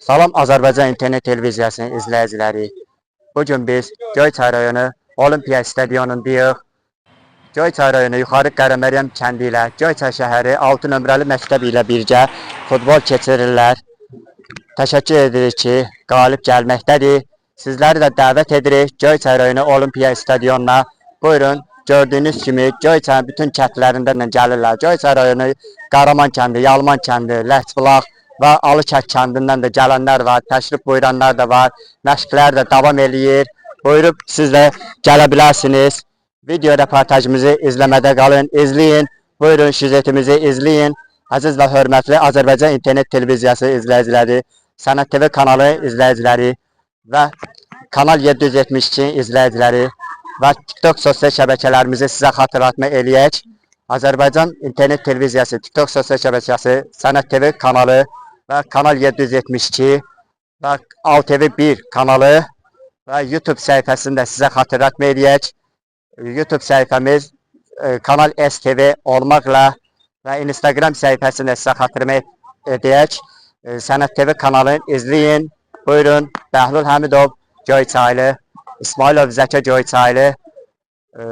Salam Azərbaycan İnternet Televiziyasının izləyiciləri. Bugün biz Göyçay rayonu Olimpiya stadionundayıq. Göyçay rayonu Yuxarı Qəraməryəm kəndi ilə Göyçay şəhəri 6 nömrəli məktəb ilə birgə futbol keçirirlər. Təşəkkür edirik ki, qalib gəlməkdədir. Sizləri də dəvət edirik Göyçay rayonu Olimpiya stadionuna. Buyurun, gördüyünüz kimi Göyçayın bütün kəndlərindən gəlirlər. Göyçay rayonu Qaraman kəndi, Yalman kəndi, Ləhçbulaq və Alıkət kəndindən də gələnlər var, təşrif buyuranlar da var. Məşqlər də davam eləyir. Buyurub siz də gələ bilərsiniz. Video reportajımızı izləmədə qalın, izləyin. Buyurun, süjetimizi izləyin. Əziz və hörmətli Azərbaycan İnternet Televiziyası izləyiciləri, Sənət TV kanalı izləyiciləri və Kanal 772 izləyiciləri və TikTok sosial şəbəkələrimizi sizə xatırlatma eləyək. Azərbaycan İnternet Televiziyası, TikTok sosial şəbəkəsi, Sənət TV kanalı və Kanal 772 və ALTV1 kanalı və YouTube səhifəsini də sizə xatırlatma eləyək. YouTube səhifəmiz Kanal STV olmaqla və Instagram səhifəsini də sizə xatırlatma edək. Sənət TV kanalını izləyin. Buyurun, Bəhlul Həmidov Göyçaylı, İsmailov Zəkə Göyçaylı,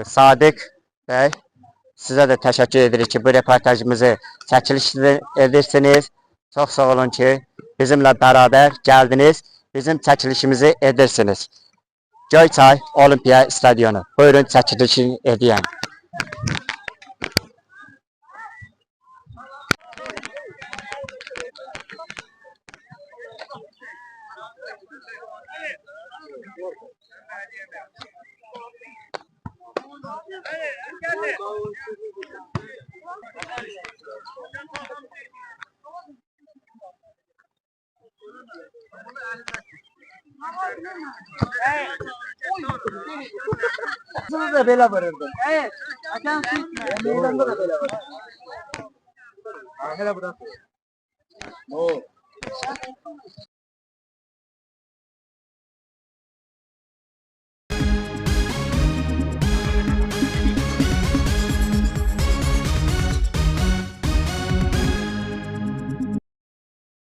Sadiq bəy, sizə də təşəkkür edirik ki, bu reportajımızı çəkiliş edirsiniz. Çox sağ olun ki, bizimlə bərabər gəldiniz, bizim çəkilişimizi edirsiniz. Göyçay Olimpiya stadionu. Buyurun, çəkilişini edəyəm. Bunu da belə vururdu. Evet. Açan su içmə. Meydanda da belə vurur. Hələ bırak. No.